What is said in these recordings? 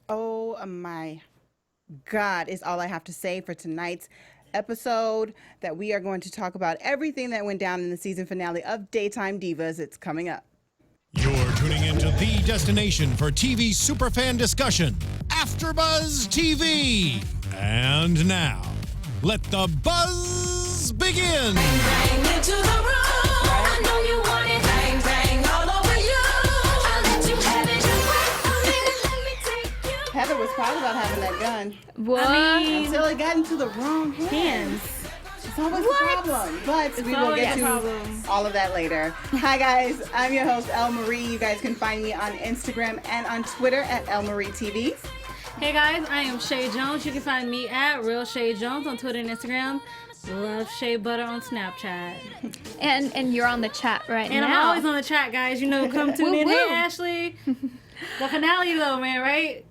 Oh my God, is all I have to say for tonight's episode. That we are going to talk about everything that went down in the season finale of Daytime Divas. It's coming up. You're tuning into the destination for TV superfan discussion, AfterBuzz TV. And now, let the buzz begin. Bang into the room. I know you want it. Bang, bang all over you. I'll let you have it. Just wait a minute. Let me take you. Heather was proud about having that gun What? until it got into the wrong hands. It's always a problem, but we will get to all of that later. Hi guys, I'm your host Elle Marie. You guys can find me on Instagram and on Twitter at Elle Marie TV. Hey guys, I am Chae Jones. You can find me at Real Chae Jones on Twitter and Instagram. Love Shea Butter on Snapchat. And you're on the chat right And now. I'm always on the chat, guys. You know, come tune in. Hey Ashley. The finale though, man, right?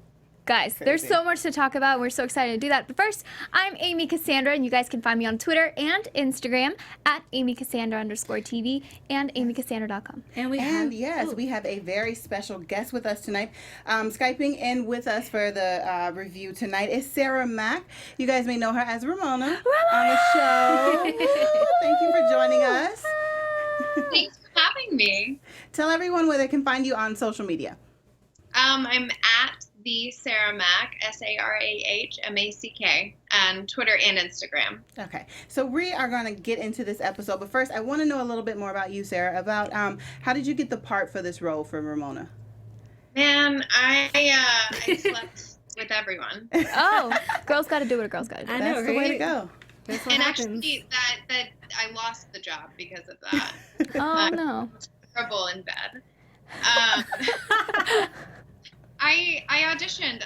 Guys, there's so much to talk about. We're so excited to do that. But first, I'm Amy Cassandra, and you guys can find me on Twitter and Instagram at AmyCassandra_TV and AmyCassandra.com. And we have a very special guest with us tonight. Skyping in with us for the review tonight is Sarah Mack. You guys may know her as Ramona on the show. Thank you for joining us. Thanks for having me. Tell everyone where they can find you on social media. I'm at the Sarah Mack, SarahMack, on Twitter and Instagram. Okay, so we are going to get into this episode, but first I want to know a little bit more about you, Sarah, about how did you get the part for this role for Ramona? Man, I slept with everyone. Oh, girls got to do what a girl's got to do. I That's know, the way to right? go. That's what And happens. actually, that I lost the job because of that. Oh, no. Terrible in bed. I auditioned.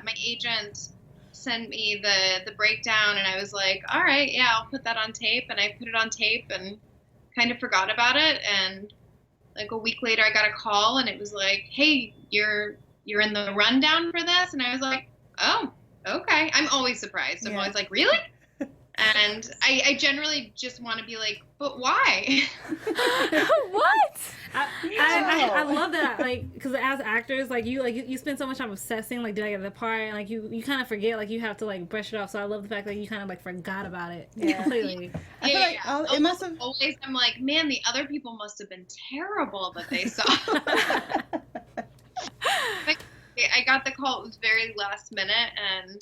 My agent sent me the breakdown, and I was like, all right, yeah, I'll put that on tape. And I put it on tape and kind of forgot about it. And like a week later, I got a call, and it was like, hey, you're in the rundown for this. And I was like, oh, okay. I'm always surprised. I'm always like, really? And I generally just want to be like, but why? What? I love that, like, because as actors, like you spend so much time obsessing, like, did I get the part, and like you kind of forget, like you have to like brush it off. So I love the fact that you kind of like forgot about it completely. I feel like it must have always. I'm like, man, the other people must have been terrible that they saw. I got the call. It was very last minute, and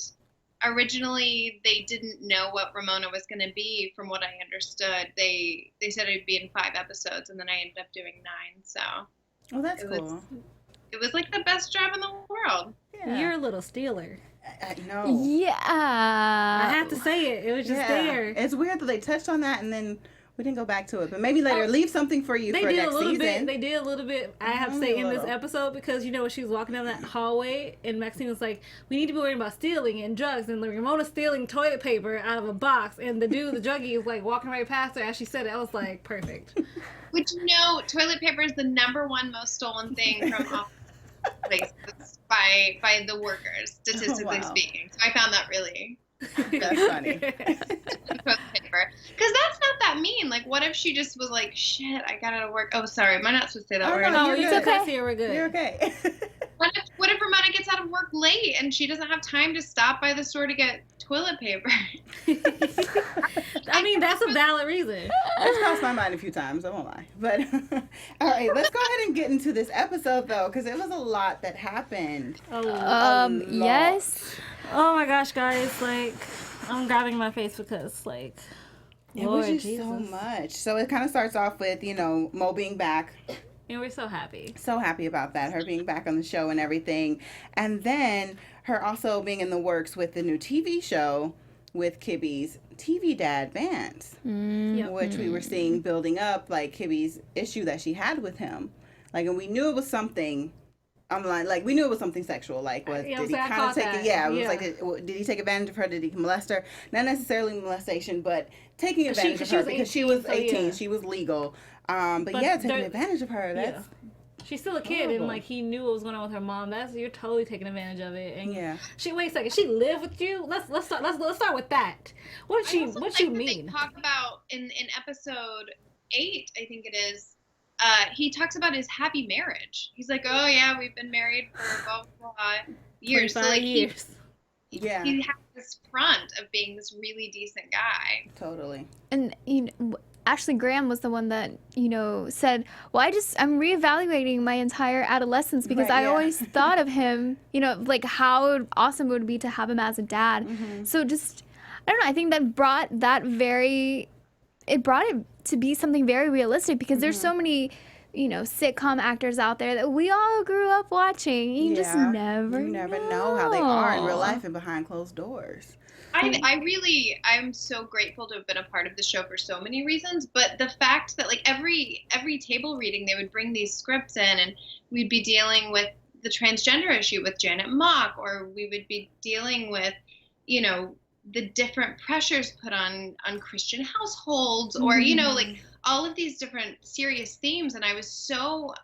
originally they didn't know what Ramona was going to be. From what I understood, they said it'd be in 5 episodes, and then I ended up doing 9. So that's cool. It was like the best job in the world. Yeah. You're a little stealer. I know. Yeah. I have to say it. It was just there. It's weird that they touched on that and then we didn't go back to it, but maybe later. Leave something for you for next season. They did a little bit. I have to say in this episode, because you know when she was walking down that hallway and Maxine was like, "We need to be worrying about stealing and drugs," and Ramona's stealing toilet paper out of a box, and the dude, the druggie, is like walking right past her as she said it. I was like, perfect. Which, you know, toilet paper is the #1 most stolen thing from office places by the workers, statistically speaking. So I found that really. That's funny. Toilet paper, because that's not that mean. Like, what if she just was like, "Shit, I got out of work." Oh, sorry, am I not supposed to say that word? No, it's okay. We're good. You're okay. What if Ramona gets out of work late and she doesn't have time to stop by the store to get toilet paper? I mean, that's a valid reason. That's crossed my mind a few times, I won't lie. But all right, let's go ahead and get into this episode though, because it was a lot that happened. Yes. Oh my gosh, guys! Like, I'm grabbing my face because, like, It Lord was just Jesus. so much. So it kind of starts off with, you know, Mo being back. And we're so happy. So happy about that, her being back on the show and everything. And then her also being in the works with the new TV show with Kibby's TV dad, Vance, which we were seeing building up, like Kibby's issue that she had with him. Like, and we knew it was something. Like, we knew it was something sexual. Like, did he kind of take it? Yeah, it was like, did he take advantage of her? Did he molest her? Not necessarily molestation, but taking advantage of her because she was 18. She was legal. But taking advantage of her. That's she's still a kid, horrible. And like he knew what was going on with her mom. You're totally taking advantage of it. And wait a second. She lived with you? Let's start with that. What did you mean? They talk about in episode 8, I think it is. He talks about his happy marriage. He's like, oh yeah, we've been married for blah blah blah. years. So 25 like years. Yeah. he has this front of being this really decent guy. Totally. And Ashley Graham was the one that said, "Well, I'm reevaluating my entire adolescence because Right, I yeah. always thought of him, like how awesome it would be to have him as a dad." So just I don't know. I think that brought it to be something very realistic because there's so many sitcom actors out there that we all grew up watching. You just never know how they are in real life and behind closed doors. I'm so grateful to have been a part of the show for so many reasons, but the fact that like every table reading they would bring these scripts in and we'd be dealing with the transgender issue with Janet Mock, or we would be dealing with, the different pressures put on Christian households, or like all of these different serious themes, and I'm so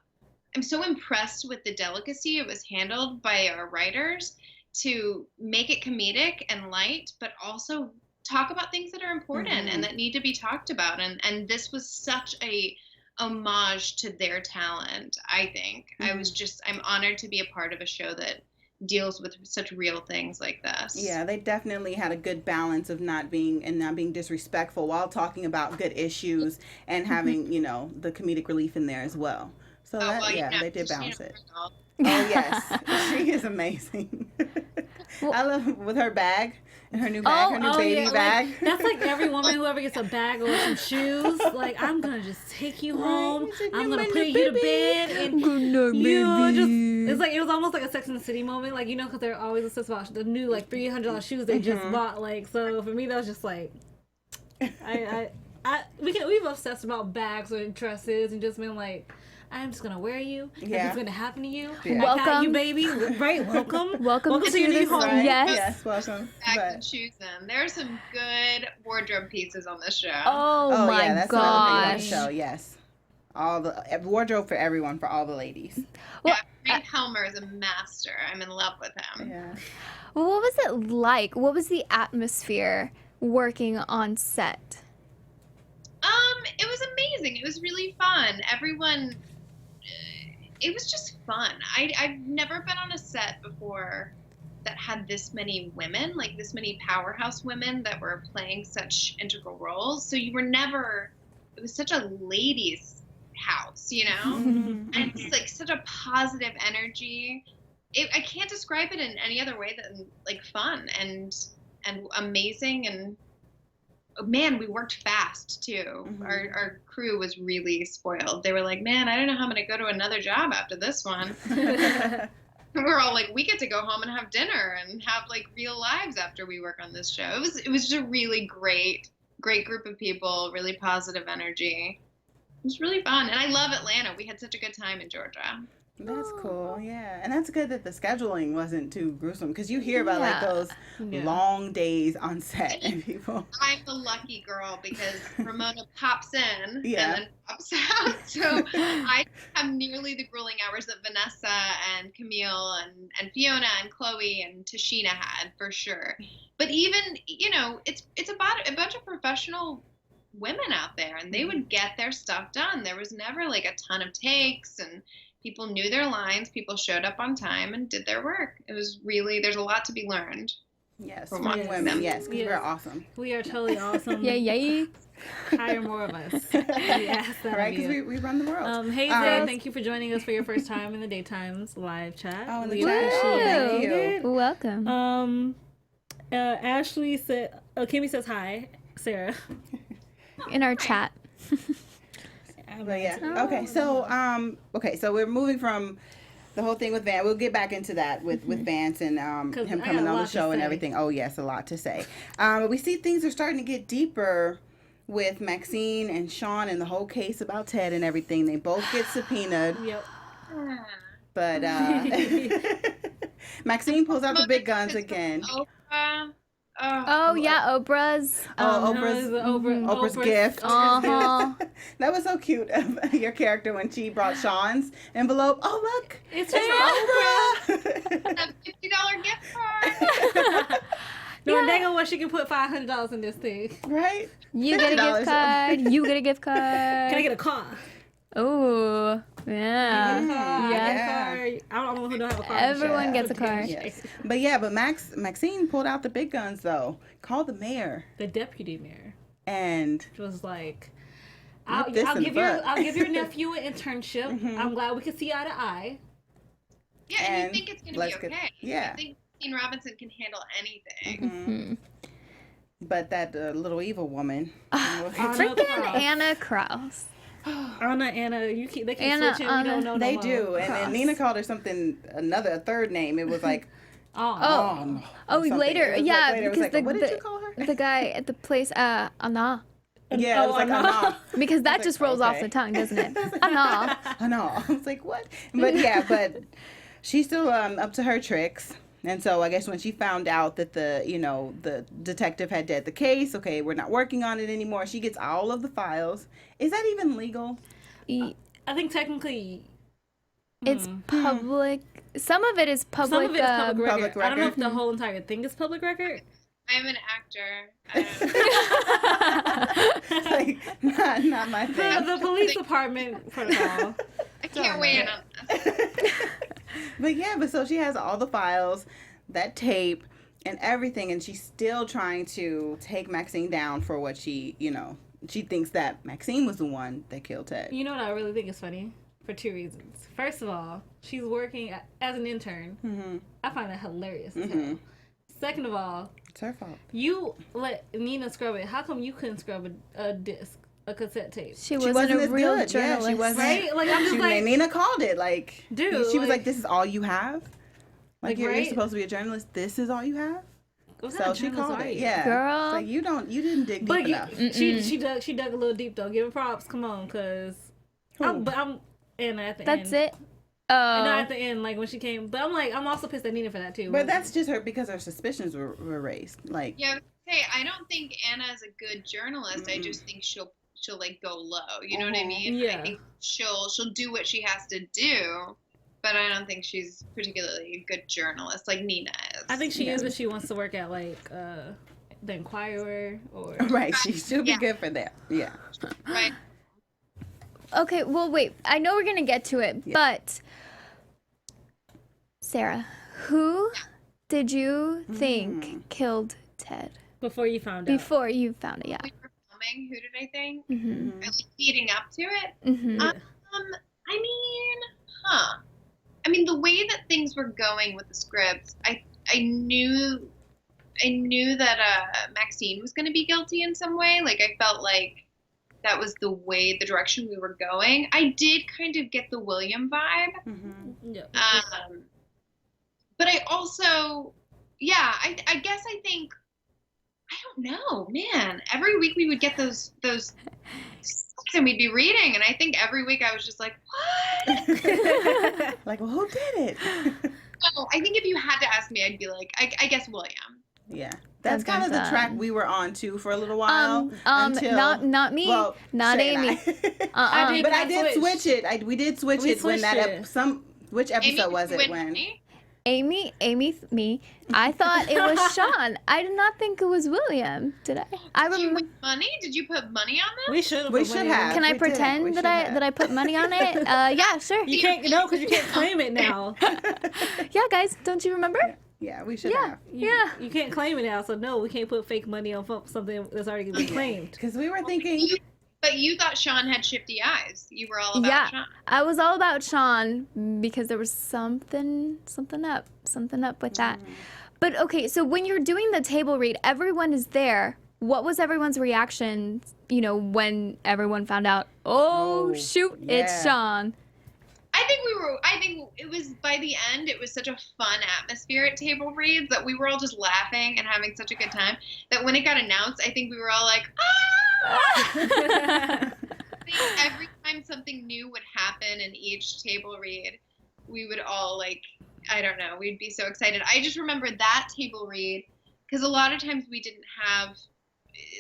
impressed with the delicacy it was handled by our writers to make it comedic and light, but also talk about things that are important and that need to be talked about. And this was such a homage to their talent, I think. I'm honored to be a part of a show that deals with such real things like this. Yeah, they definitely had a good balance of not being disrespectful while talking about good issues and having, the comedic relief in there as well. So they did balance it. Oh yes, she is amazing. I love with her bag and her new bag, her new baby bag. Like, that's like every woman who ever gets a bag or some shoes. Like, I'm gonna just take you home. I'm gonna put you to bed, and it's like it was almost like a Sex and the City moment. Like because they're always obsessed about the new like $300 shoes they just bought. Like so for me that was just like, we've obsessed about bags or dresses and just been like, I'm just gonna wear you. Nothing's gonna happen to you. Yeah. I got you, baby. Right? Welcome to your new home. Right? Yes, welcome. Bags and shoes in. There's some good wardrobe pieces on this show. Oh my yeah, that's another thing on the gosh. show. Yes, all the wardrobe for everyone, for all the ladies. Well, Frank Helmer is a master. I'm in love with him. Yeah. Well, what was it like? What was the atmosphere working on set? It was amazing. It was really fun. Everyone, it was just fun. I've never been on a set before that had this many women, like this many powerhouse women that were playing such integral roles. So it was such a ladies' house, and it's like such a positive energy. I can't describe it in any other way than like fun and amazing. And man, we worked fast too. Our crew was really spoiled. They were like, man, I don't know how I'm gonna go to another job after this one. And we're all like, we get to go home and have dinner and have like real lives after we work on this show. It was just a really great group of people, really positive energy. It was really fun. And I love Atlanta. We had such a good time in Georgia. That's cool, yeah. And that's good that the scheduling wasn't too gruesome, because you hear about like those long days on set and people. I'm the lucky girl because Ramona pops in and then pops out. So I have nearly the grueling hours that Vanessa and Camille and Fiona and Chloe and Tichina had, for sure. But even, it's about a bunch of professional women out there, and they would get their stuff done. There was never like a ton of takes, and people knew their lines. People showed up on time and did their work. It was really, there's a lot to be learned. Yes, from women. Yes, because we're awesome. We are totally awesome. Yay. Hire more of us. Yes, right, because we run the world. Hey, Zay, thank you for joining us for your first time in the Daytime's live chat. Oh, we appreciate it. Welcome. Ashley said, Kimmy says hi, Sarah. In our chat. But yeah. Okay. So we're moving from the whole thing with Vance. We'll get back into that with Vance and him coming on the show and everything. Oh yes, a lot to say. But we see things are starting to get deeper with Maxine and Sean and the whole case about Ted and everything. They both get subpoenaed. Yep. But Maxine pulls out the big guns again. Oh yeah, Oprah's. Oprah's gift. That was so cute of your character when she brought Sean's envelope. Oh look, it's Oprah. A $50 gift card. No, dang on what she can put $500 in this thing. Right? You get a gift card. You get a gift card. Can I get a car? Oh. Yeah. I don't know who don't have a car. Everyone gets a car. Yes. But Maxine pulled out the big guns though. Called the mayor. The deputy mayor. And was like, Nip this I'll in give the your butt. I'll give your nephew an internship. I'm glad we can see eye to eye. Yeah, and you And think it's going to let's be get- okay. yeah. I think Dean Robinson can handle anything. Mhm. But that little evil woman. Freaking Anna Kraus. Anna, they keep Anna, switching. We don't know They no do. more. And then Nina called her something, a third name. It was like, Oh. no, Oh, or something. later. It was Yeah, like later. It was because like, what did you call her? the guy at the place, Anna. Yeah, it was like, Anna. Because that was just like, rolls off okay. the tongue, doesn't it? Anna. I know. I was like, what? But yeah, but she's still up to her tricks. And so I guess when she found out that the detective had dead the case, okay, we're not working on it anymore. She gets all of the files. Is that even legal? I think technically It's public. Some of it is public. some of it is public record. public I don't know if record. the whole entire thing is public record. I'm an actor. I don't know. Like, not my thing. The police department protocol. I can't weigh in on this. But so she has all the files, that tape, and everything, and she's still trying to take Maxine down for what she thinks that Maxine was the one that killed Ted. You know what I really think is funny? For two reasons. First of all, she's working as an intern. Mm-hmm. I find that hilarious as hell. Second of all, It's her fault. you let Nina scrub it. How come you couldn't scrub a disc, a cassette tape? She wasn't a as real good. journalist. Yeah, she wasn't. Right? Like, I'm just like, Nina called it. Like, Dude, she was like- like, "This is all you have. Like, you're right? supposed to be a journalist. This is all you have." What So kind of she journalist called are it. you? Yeah, Girl. Like you didn't dig deep But enough. she dug a little deep though. Give her props. Come on, cause I'm and at the That's end. it. And not Oh. at the end, like when she came. But I'm also pissed at Nina for that too. But that's just her because her suspicions were raised. Like, Yeah, I was gonna say, I don't think Anna is a good journalist. I just think she'll like go low. You know what I mean? Yeah. I think she'll do what she has to do, but I don't think she's particularly a good journalist like Nina is. I think she is if she wants to work at like the Inquirer or right, she should be Yeah. good for that. Yeah. right. Okay, well, wait. I know we're going to get to it, but Sarah, who did you think killed Ted before you found out. before you found it? Yeah. We were filming. Who did I think? Mm-hmm. I like leading up to it. Mm-hmm. I mean, the way that things were going with the script, I knew that Maxine was going to be guilty in some way. Like, I felt like that was the direction we were going. I did kind of get the William vibe. Yeah. But I also, I guess I think, I don't know, man. Every week we would get those books and we'd be reading, and I think every week I was just like, what? Like, well, who did it? So I think if you had to ask me, I'd be like, I guess William. Yeah. That's Dun, kind of dun, the track dun. we were on too for a little while. Until, not me, well, not Chae and Amy. I. But I did switch. switch it. We did switch We it when that switched it. which episode Amy, was you it went when? with me? Amy, me. I thought it was Sean. I did not think it was William. Did I? I Did you remember. win money? Did you put money on this? We should We should have. Can I We did. We pretend should that have. I put money on it? Yeah, sure. You can't because you can't claim it now. Yeah, guys, don't you remember? Yeah, we should Yeah. have. Yeah. You can't claim it now, so no, we can't put fake money on something that's already been claimed. Because we were thinking, But you thought Sean had shifty eyes. You were all about Yeah. Sean. I was all about Sean because there was something up with that. But okay, so when you're doing the table read, everyone is there. What was everyone's reaction, when everyone found out, oh shoot, it's yeah. Sean? I think it was, by the end, it was such a fun atmosphere at table reads that we were all just laughing and having such a good time that when it got announced, I think we were all like, ah! I think every time something new would happen in each table read, we would all like, I don't know, we'd be so excited. I just remember that table read because a lot of times we didn't have,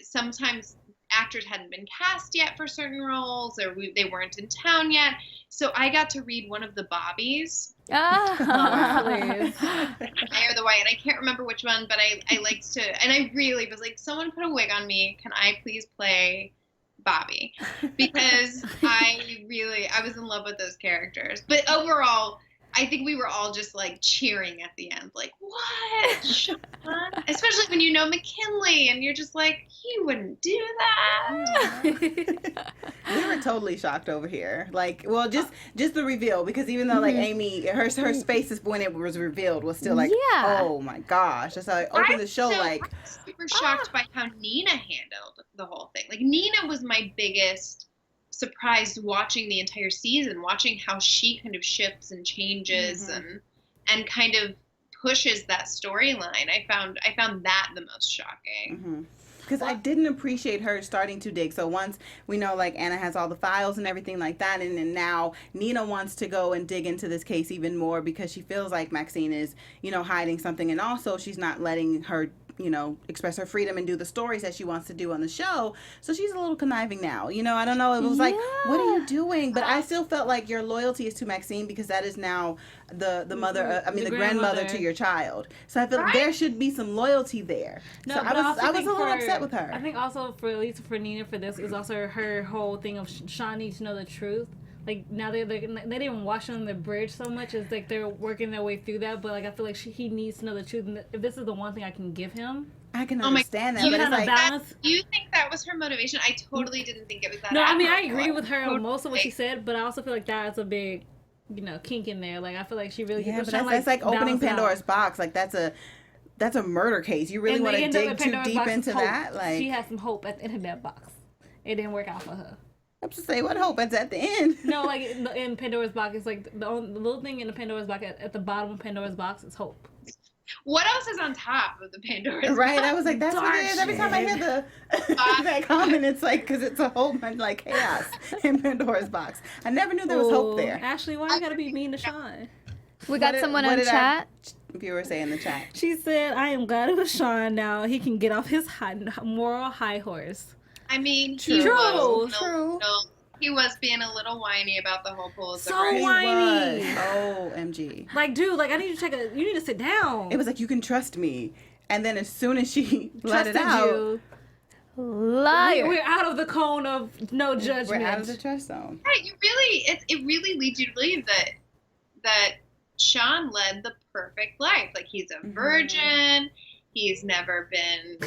sometimes actors hadn't been cast yet for certain roles or they weren't in town yet. So I got to read one of the Bobbies, Hilarious. Eye or the White, and I can't remember which one, but I liked to, and I really was like, someone put a wig on me. Can I please play Bobby, because I was in love with those characters. But overall, I think we were all just like cheering at the end, like, what? Sean? Especially when you know McKinley and you're just like, he wouldn't do that. We were totally shocked over here. Like, well, just the reveal, because even though like Amy, her space when it was revealed was still like, oh my gosh. That's how I opened the show. I was super shocked by how Nina handled the whole thing. Like, Nina was my biggest surprise watching the entire season, watching how she kind of shifts and changes and kind of pushes that storyline. I found that the most shocking. Because I didn't appreciate her starting to dig. So once we know, like, Anna has all the files and everything like that, and then now Nina wants to go and dig into this case even more because she feels like Maxine is, you know, hiding something, and also she's not letting her, you know, express her freedom and do the stories that she wants to do on the show. So she's a little conniving now. You know, I don't know. It was like, what are you doing? But I still felt like your loyalty is to Maxine because that is now the mother, the grandmother to your child. So I feel like there should be some loyalty there. No, so but I was a little for, upset with her. I think also for, at least for Nina, for this is also her whole thing of Sean needs to know the truth. Like, now they didn't even wash on the bridge so much. It's like they're working their way through that. But like, I feel like he needs to know the truth. And if this is the one thing I can give him, I can understand that. You but it's like, balance. You think that was her motivation? I totally didn't think it was that. No, I mean, I agree with her on most of what she said, but I also feel like that's a big, you know, kink in there. Like, I feel like she really but that's like opening Pandora's box. Like, that's a murder case. You really want to dig too deep into that? Like, she had some hope at the end of that box. It didn't work out for her. I have to say, what hope? It's at the end. No, like in Pandora's box, it's like the little thing in the Pandora's box at the bottom of Pandora's box is hope. What else is on top of the Pandora's right? box? I was like, that's what it is. Every time I hear that comment, it's like, because it's a whole bunch like chaos in Pandora's box. I never knew there was hope there. Ashley, why you gotta be mean to Sean? We got someone on chat. Viewer say in the chat. She said, "I am glad it was Sean. Now he can get off his moral high horse." I mean, True. He was being a little whiny about the whole Pulitzer. So Prize. whiny. OMG. Like, dude, like, I need to you need to sit down. It was like, you can trust me. And then as soon as she let it out. You. Liar. We're out of the cone of no judgment. We're out of the trust zone. Right, it really leads you to believe that Sean led the perfect life. Like, he's a virgin. He's never been,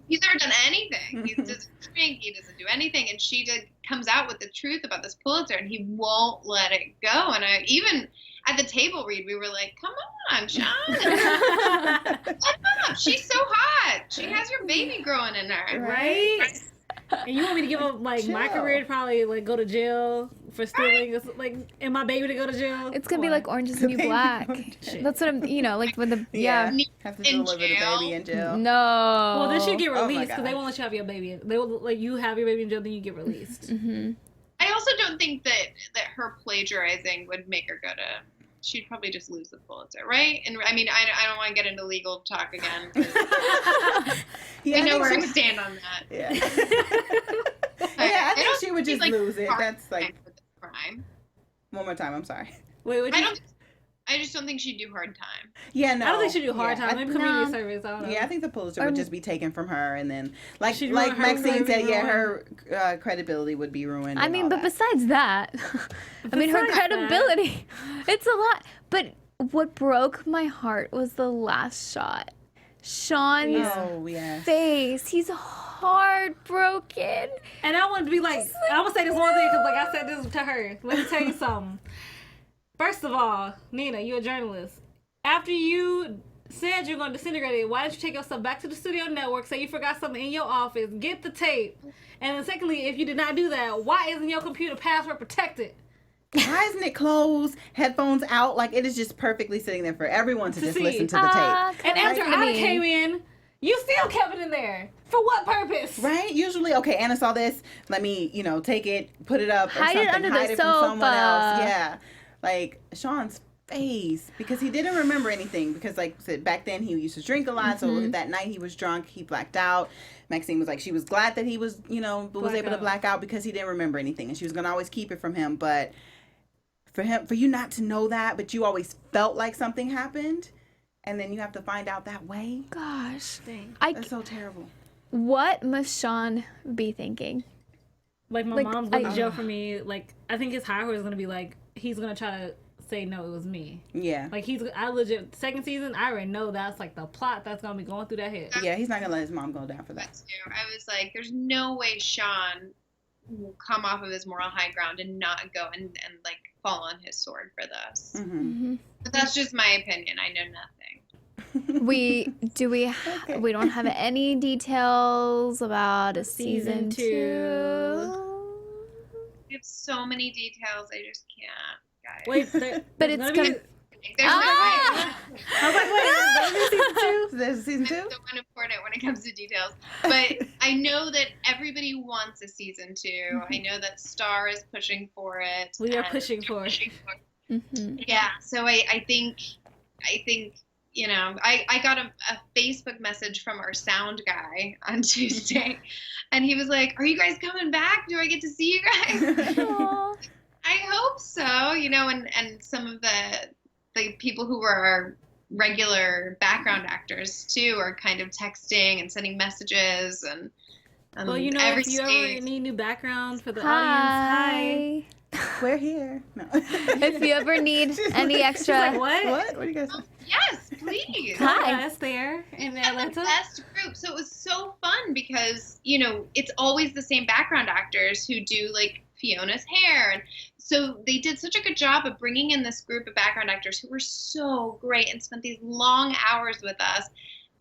he's never done anything. He doesn't drink, he doesn't do anything. And she comes out with the truth about this Pulitzer, and he won't let it go. And even at the table read, we were like, come on, Sean. Let up. She's so hot. She has your baby growing in her. Right? And you want me to give up, like, my career to probably, like, go to jail for stealing, like, and my baby to go to jail? It's gonna be like Orange is the New Black. That's what I'm, you know, like with the, Have to deliver the baby in jail. No. Well, then she'll get released, because God. they won't let you have your baby. They will let you have your baby in jail, then you get released. I also don't think that her plagiarizing would make her go to. She'd probably just lose the Pulitzer, right? And I mean, I don't want to get into legal talk again. I know where I stand on that. Yeah. I think she would just lose it. That's like crime. One more time. I'm sorry. Wait, I just don't think she'd do hard time. Yeah, no. I don't think she'd do hard time. Maybe community service. I don't know. Yeah, I think the Pulitzer would just be taken from her, and then, like her Maxine said, her credibility would be ruined. I mean, but besides that, I mean, her credibility, it's a lot. But what broke my heart was the last shot. Sean's face. He's heartbroken. And I want to be like, I'm going to say this one thing, because like I said this to her. Let me tell you something. First of all, Nina, you're a journalist. After you said you're going to disintegrate it, why didn't you take yourself back to the studio network, say you forgot something in your office, get the tape? And then secondly, if you did not do that, why isn't your computer password protected? Why isn't it closed, headphones out? Like, it is just perfectly sitting there for everyone to just listen to the tape. And after I came in, you still kept it in there. For what purpose? Right? Usually, okay, Anna saw this. Let me, take it, put it up, or hide something. It under hide the it from someone else. sofa. Yeah. Like, Sean's face, because he didn't remember anything, because like I said, back then he used to drink a lot, so that night he was drunk, he blacked out. Maxine was like, she was glad that he was, was able to black out, because he didn't remember anything, and she was going to always keep it from him. But for you not to know that, but you always felt like something happened, and then you have to find out that way. Gosh. Dang. That's so terrible. What must Sean be thinking? Like, my Like, mom's going to jail for me. Like, I think his higher is going to be like, he's going to try to say, no, it was me. Yeah. Like, I legit, second season, I already know that's, like, the plot that's going to be going through that head. Yeah, he's not going to let his mom go down for that. That's too. I was like, there's no way Sean will come off of his moral high ground and not go and like, fall on his sword for this. Mm-hmm. But that's just my opinion. I know nothing. We don't have any details about a season Season 2. We have so many details. I just can't, guys. Wait, But it's There's Ah! I was like, wait, there's season 2? So there's a season 2? so unimportant when it comes to details. But I know that everybody wants a season 2. I know that Star is pushing for it. We are and pushing for it. Mhm. Yeah, so I think, you know, I got a Facebook message from our sound guy on Tuesday, and he was like, "Are you guys coming back? Do I get to see you guys?" Aw. I hope so, you know, and some of the people who were our regular background actors too are kind of texting and sending messages and Well, you know, every if you ever stage. need new backgrounds for the audience, hi. We're here. No. If you ever need any extra, Like, what? What? What do you guys Yes, please. Hi. Us there in We had the Atlanta. best group. So it was so fun because, you know, it's always the same background actors who do like Fiona's hair. And so they did such a good job of bringing in this group of background actors who were so great and spent these long hours with us.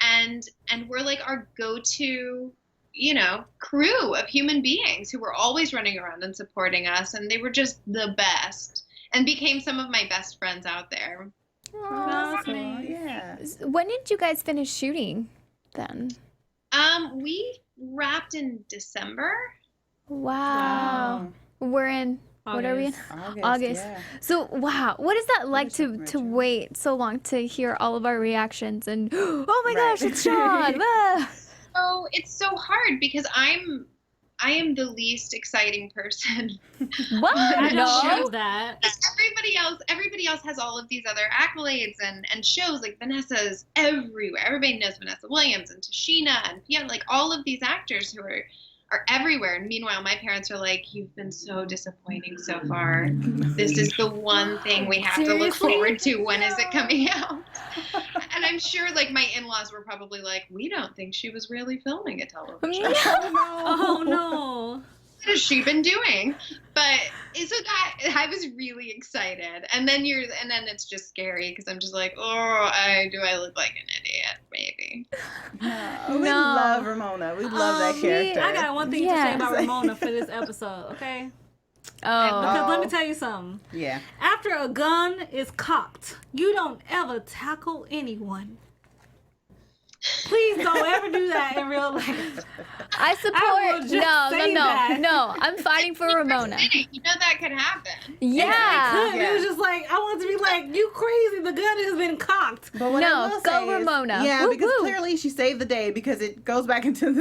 And we're like our go-to, you know, crew of human beings who were always running around and supporting us. And they were just the best and became some of my best friends out there. Aw. Cool. Yeah. When did you guys finish shooting then? We wrapped in December. Wow. We're in, what are we in? August. Yeah. So, wow, what is that like to Retro. wait so long to hear all of our reactions and, oh my Right. gosh, it's Sean! Ah. So it's so hard because I am the least exciting person. What? I No. don't know that. Everybody else has all of these other accolades and shows. Like Vanessa's everywhere. Everybody knows Vanessa Williams and Tichina and Fiona, like all of these actors who are everywhere. And meanwhile, my parents are like, "You've been so disappointing so far. This is the one thing we have to look Seriously? forward to. When is it coming out?" And I'm sure like my in-laws were probably like, "We don't think she was really filming a television show. Oh no. What has she been doing?" But so that I was really excited, and then it's just scary because I'm just like, "Oh, do I look like an idiot? Maybe." No, we No. love Ramona. We love that character. I got one thing to say Yes. about Ramona for this episode, okay? Oh. Because let me tell you something. Yeah. After a gun is cocked, you don't ever tackle anyone. Please don't ever do that in real life. I I support, will just say that. no, I'm fighting for Ramona. You know that could happen. Yeah. It was just like, I want to be like, you crazy, the gun has been cocked. But what No, I will go say is- Ramona. Yeah, Woo, because woo. clearly she saved the day because it goes back into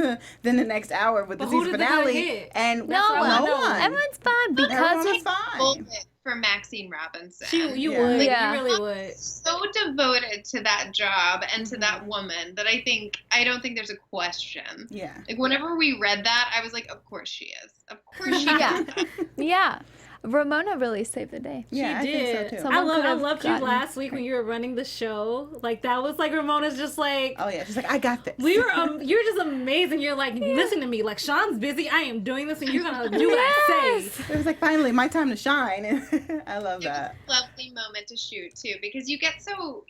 the next hour with the But who season did the gun finale, hit? and No what I no know. one. Everyone's fine because Everyone of was fine. Bullet for Maxine Robinson. You Yeah. would. Yeah. You really would. So devoted to that job and to that woman that I don't think there's a question. Yeah. Like whenever we read that, I was like, of course she is. Of course she Yeah. is. yeah. Ramona really saved the day. Yeah, I She did. think so too. Someone I could have loved you gotten- last week when you were running the show. Like that was like Ramona's just like Oh yeah, she's like, I got this. we were. You're just amazing. You're like, listen to me. Like Sean's busy. I am doing this, and you're gonna do what I say. It was like finally my time to shine. I love It was that. a lovely moment to shoot too, because you get so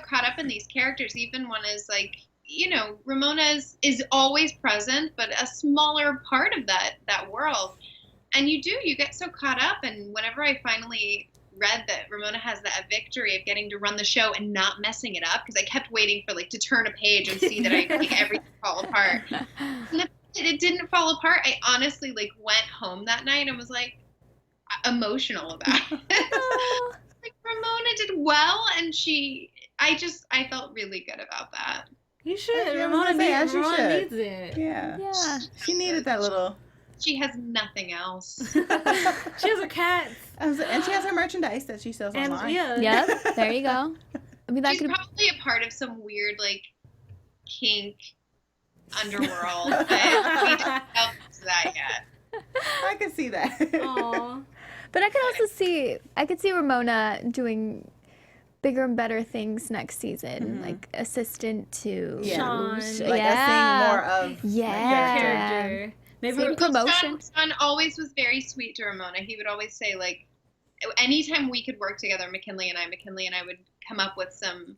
caught up in these characters. Even one is like, you know, Ramona is always present, but a smaller part of that world. And you get so caught up. And whenever I finally read that Ramona has that victory of getting to run the show and not messing it up, because I kept waiting for like to turn a page and see that I make everything fall apart. And it didn't fall apart. I honestly like went home that night and was like emotional about it. Like Ramona did well, and I felt really good about that. You should. Yeah, I was Ramona, gonna say, as you Ramona should. needs it. Yeah. Yeah. She needed that little. She has nothing else. She has her cats. And she has her merchandise that she sells And online. yeah. Yep. There you go. I mean, that She's could. probably a part of some weird like kink underworld. But we didn't delve into that yet. I can see that. Aw. But I could see Ramona doing bigger and better things next season, like assistant to Yeah. Sean. Like us seeing more of Yeah. Character. Maybe Same promotion. Sean always was very sweet to Ramona. He would always say, like, anytime we could work together, McKinley and I would come up with some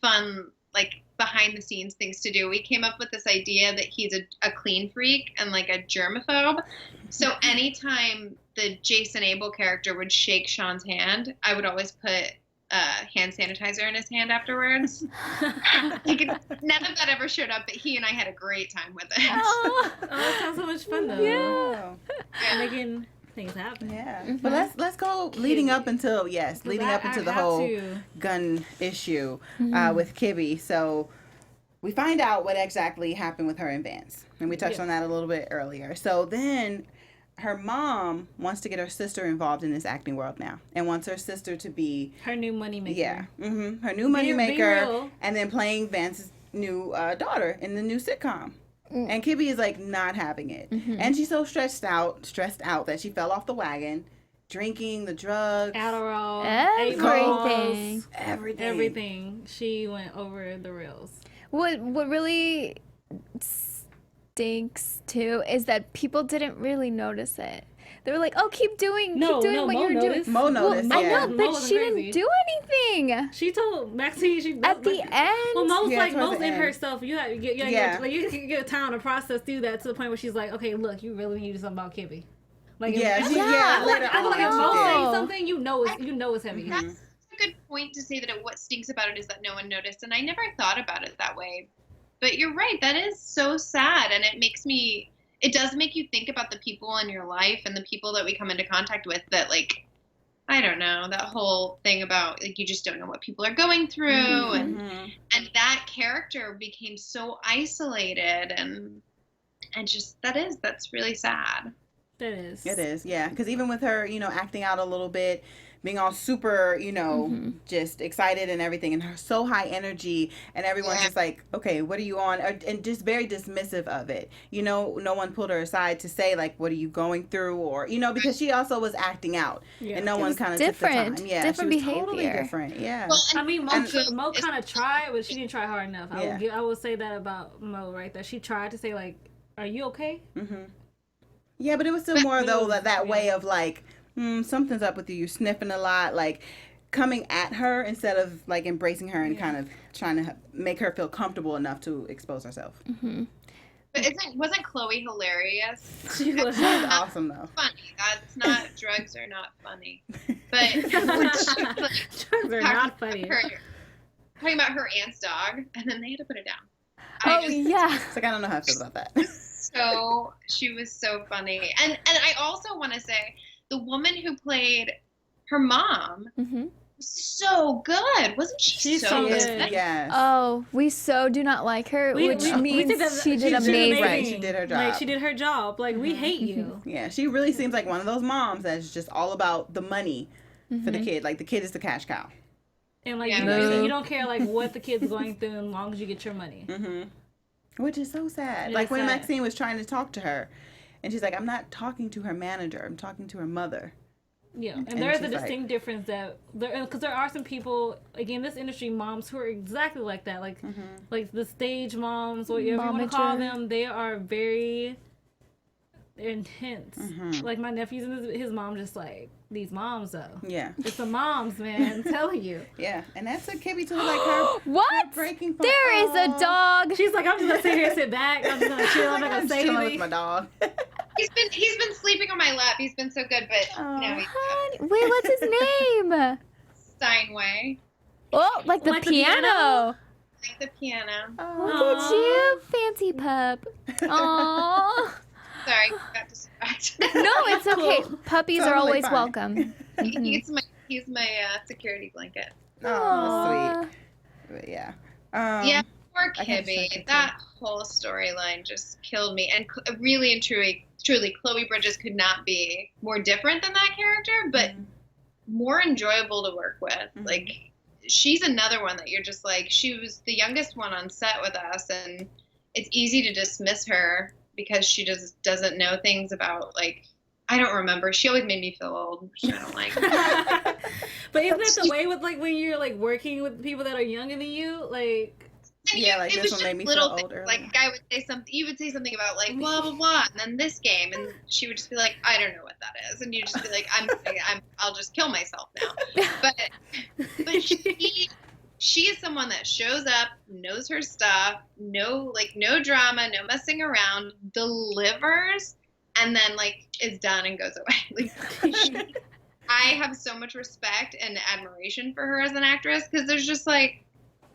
fun, like, behind the scenes things to do. We came up with this idea that he's a clean freak and like a germaphobe. So anytime the Jason Abel character would shake Sean's hand, I would always put hand sanitizer in his hand afterwards. None of that ever showed up, but he and I had a great time with it. Oh, that sounds so much fun though. Yeah. Making things happen. Yeah. But let's go leading up until the whole gun issue with Kibby. So we find out what exactly happened with her and Vance. And we touched on that a little bit earlier. So then her mom wants to get her sister involved in this acting world now and wants her sister to be her new moneymaker. Yeah. Her new moneymaker, and then playing Vance's new daughter in the new sitcom. And Kibby is like not having it. And she's so stressed out that she fell off the wagon, drinking the drugs, Adderall, everything. She went over the rails. What really stinks too is that people didn't really notice it. They were like, "Oh, keep doing what you're doing." Mo noticed. I yeah. know, but she didn't do anything. She told Maxine At the end. Well, Mo's Yeah, like towards Mo's the in end. herself. You have you get time to process through that to the point where she's like, okay, look, you really need to do something about Kibby. Like, Later I feel on, like if she Mo's did. saying something, you know it's heavy. That's a good point to say that what stinks about it is that no one noticed, and I never thought about it that way. But you're right, that is so sad, and it does make you think about the people in your life and the people that we come into contact with that, like, I don't know, that whole thing about, like, you just don't know what people are going through, and that character became so isolated, and just, that's really sad. It is. It is, yeah. Because even with her, acting out a little bit, being all super, just excited and everything, and her so high energy, and everyone's just like, okay, what are you on? And just very dismissive of it. No one pulled her aside to say, like, what are you going through? Or, because she also was acting out. Yeah. And no one kind of took the time. Yeah, different she was behavior. Totally different, yeah. Well, I mean, Mo kind of tried, but she didn't try hard enough. I will say that about Mo right there. She tried to say, like, are you okay? Yeah, but it was still more, though, that way of, like, something's up with you. You're sniffing a lot, like coming at her instead of like embracing her and kind of trying to make her feel comfortable enough to expose herself. But wasn't Chloe hilarious? She was awesome though. Funny. That's not drugs are not funny. But drugs are not funny. Talking about her aunt's dog, and then they had to put it down. It's like I don't know how I feel about that. So she was so funny, and I also want to say, the woman who played her mom was so good. Wasn't she so good? Yes. Oh, we so do not like her, which means she did amazing. Right, she did her job. Like, she did her job. Like, we hate you. Yeah, she really seems like one of those moms that's just all about the money for the kid. Like, the kid is the cash cow. And, like, you don't care, like, what the kid's going through as long as you get your money. Which is so sad. Like, when Maxine was trying to talk to her, and she's like, I'm not talking to her manager. I'm talking to her mother. Yeah, and there's a distinct difference because there are some people, again, this industry, moms who are exactly like that. Like, like the stage moms, whatever you want to call them, they are very intense. Like, my nephew's and his mom just like, these moms, though. Yeah. It's the moms, man, I'm telling you. Yeah, and that's a Kibby too, like her. What? Breaking point. There is a dog. She's like, I'm just going to sit here and sit back. I'm just going to chill. I'm not going to say anything. With my dog. He's been sleeping on my lap. He's been so good, but now he's Wait, what's his name? Steinway. Oh, like the piano. Like the piano. Look at you, fancy pup. Aww. Sorry, got distracted. No, it's okay. Puppies are always welcome. He's my security blanket. Oh, sweet. But yeah. Yeah, poor Kibby. That whole storyline just killed me. And really and truly, Chloe Bridges could not be more different than that character, but more enjoyable to work with. Like, she's another one that you're just like, she was the youngest one on set with us, and it's easy to dismiss her because she just doesn't know things about, like, I don't remember. She always made me feel old, which I don't like. But isn't that the way with, like, when you're, like, working with people that are younger than you? Like, Yeah, like it this was one made just me little feel things. older. Like, a guy would say something, you would say something about, like, blah, blah, blah, and then this game, and she would just be like, I don't know what that is. And you'd just be like, I'll just kill myself now. But she is someone that shows up, knows her stuff, no drama, no messing around, delivers, and then, like, is done and goes away. Like, I have so much respect and admiration for her as an actress, because there's just, like,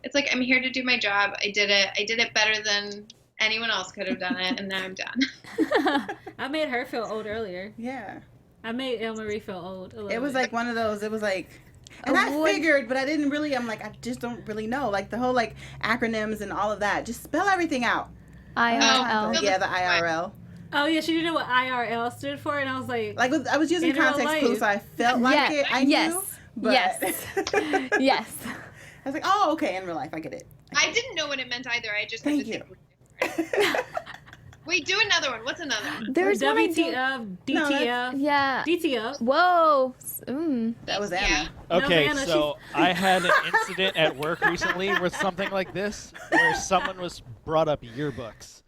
it's like, I'm here to do my job. I did it better than anyone else could have done it, and now I'm done. I made her feel old earlier. Yeah. I made El Marie feel old a little It was bit. like one of those, it was like, and I figured, but I didn't really, I'm like, I just don't really know. Like the whole like acronyms and all of that. Just spell everything out. IRL. Yeah, the IRL. Oh, yeah, she didn't know what IRL stood for, and I was like... Like, I was using In real context clues, so I felt like it. I knew. But Yes. Yes. I was like, oh, okay, in real life, I get it. I didn't know what it meant either. I just Thank had to you. think. Wait, do another one. What's another one? There's one I do. WTF, No, DTF, Yeah. DTF. Whoa. That was Yeah. Anna. Okay, Anna, so I had an incident at work recently with something like this, where someone was brought up yearbooks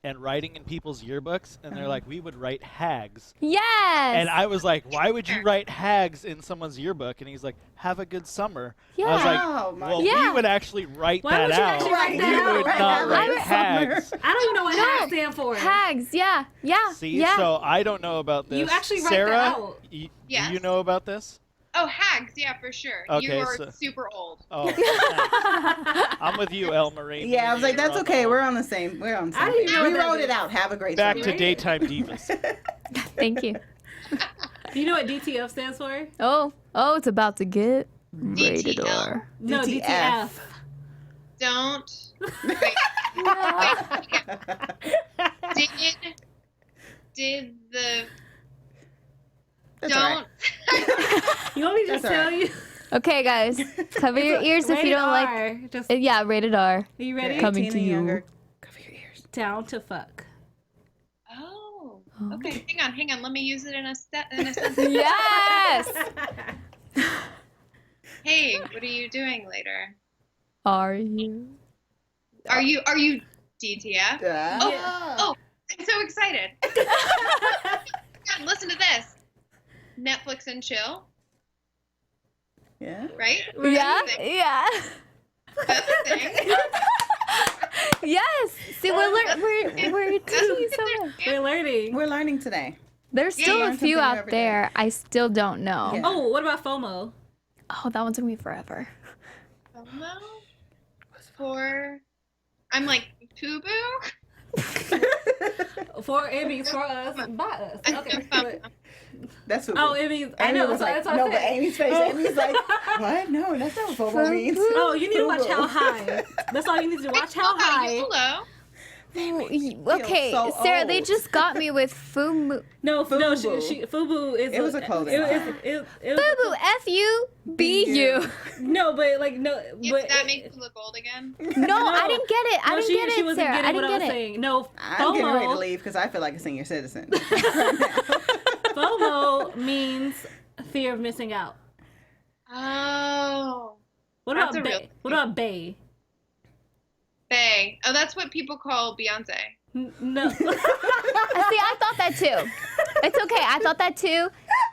and writing in people's yearbooks, and they're like, we would write hags. Yes. And I was like, why would you write hags in someone's yearbook? And he's like, have a good summer. Yeah. I was like, Oh, my well, Yeah. we would actually write Why that would you out. actually write We that out? would Right, not have a write good hags. summer. I don't even know what HAG stand for. Hags. Yeah. Yeah. See, yeah. so I don't know about this. You actually write that Sarah, out. Yes. do you know about this? Oh, hags, yeah, for sure. Okay, you are so- super old. Oh, thanks. I'm with you, El Marie. Yeah, I was like, that's You're okay. on We're on the same. We're on the I same. didn't know We that wrote is. it out. Have a great Back summer. to Daytime Divas. Thank you. Do you know what DTF stands for? Oh, it's about to get rated DTL. R. No, DTF. DTF. Don't. Wait, did the That's all don't. right. You want me to just That's tell all you? Okay, guys, cover your ears if you don't like. R. Just, Yeah, rated R. are you ready? You're Coming 18 to and you. younger. Cover your ears. Down to fuck. Oh. Okay, hang on. Let me use it in a sentence. Yes. Hey, what are you doing later? Are you? Are you DTF? Oh, I'm so excited. God, listen to this. Netflix and chill, Yeah. right? Yeah. That's a thing. Yeah. That's a thing. Yes. See, we're doing so much. We're learning. We're learning today. There's Yeah, still you a learn few something out every there. I still don't know. Yeah. Oh, what about FOMO? Oh, that one took me forever. FOMO? I'm like, FUBU? For it means for us, by us. Okay. but- That's what. Oh, it means I Amy know. was So like, that's what no, I but said. Amy's face. Oh. Amy's like, what? No, that's not what FOMO means. Oh, you need to watch FUBU. How High. That's all you need to watch. How High. YOLO. Okay, so Sarah, they old. just got me with FUBU. No, FUBU. she FUBU is. It was a clothing line. It FUBU, F-U-B-U. No, but like no, If but that makes you look old again. No, I didn't get it. I no, didn't she, get she it, wasn't Sarah. getting I what didn't I get was it. saying. No, I'm getting ready to FOMO. leave because I feel like a senior citizen. FOMO means fear of missing out. Oh. What That's about a real Bay? What about Bay? Faye. Oh, that's what people call Beyonce. No. See, I thought that too. It's okay. I thought that too.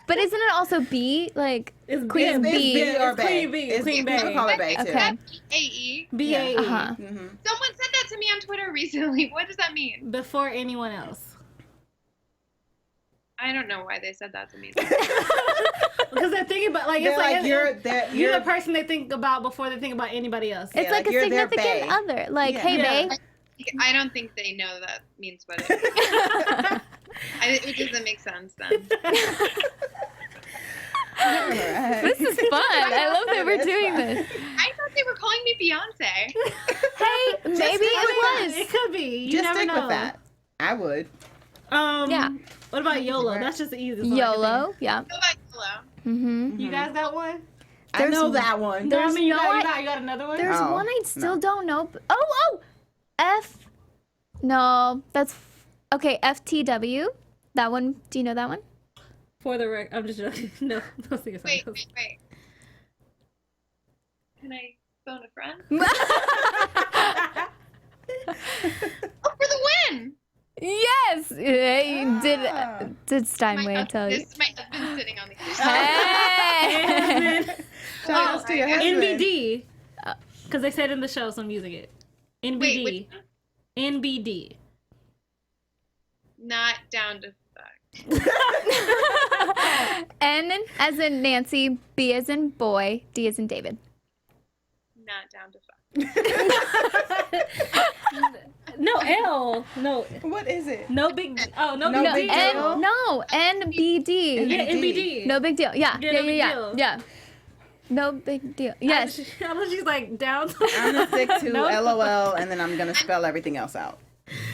But isn't it also B? Like, It's Queen B. B. B or It's Queen Bay. B. It's Queen people Bay. call it Bay too. Okay. B-A-E. B-A-E. uh-huh. Mhm. Someone said that to me on Twitter recently. What does that mean? Before anyone else. I don't know why they said that to me. Because they're thinking about, like, They're it's like, you're you're the person they think about before they think about anybody else. It's Yeah, like like a you're their significant bae. other. Like, Yeah. hey, Yeah. bae. I don't think they know that means what it is. It doesn't make sense then. Alright. This is fun. I love that we're It is doing fun. this. I thought they were calling me Beyonce. Hey, maybe it was. It could be. You Just never stick know. with that. I would. Yeah. What about YOLO? That's just the easiest one. I can YOLO. Yeah. Go back hello. Mm-hmm. think. You guys got one? I know that one. No, I mean, you no, got another one? There's Oh, one I still no. don't know. Oh, No, that's okay. FTW. That one. Do you know that one? For the record, I'm just joking. No, don't sing a song. Wait. Can I phone a friend? Oh, for the win! Yes. Did Steinway tell you? This is my husband sitting on the other side. Hey. Shout outs to your husband. NBD. Because they said in the show, so I'm using it. NBD. Wait, which one? NBD. Not down to fuck. N as in Nancy, B as in boy, D as in David. Not down to fuck. No, L. No. What is it? No big. Oh, no, No big big deal. deal. NBD. Yeah, NBD. No big deal. Yeah. Yeah, no big deal. Yeah. No big deal. Yes. I was just like down. I'm gonna stick to No. LOL, and then I'm gonna spell everything else out.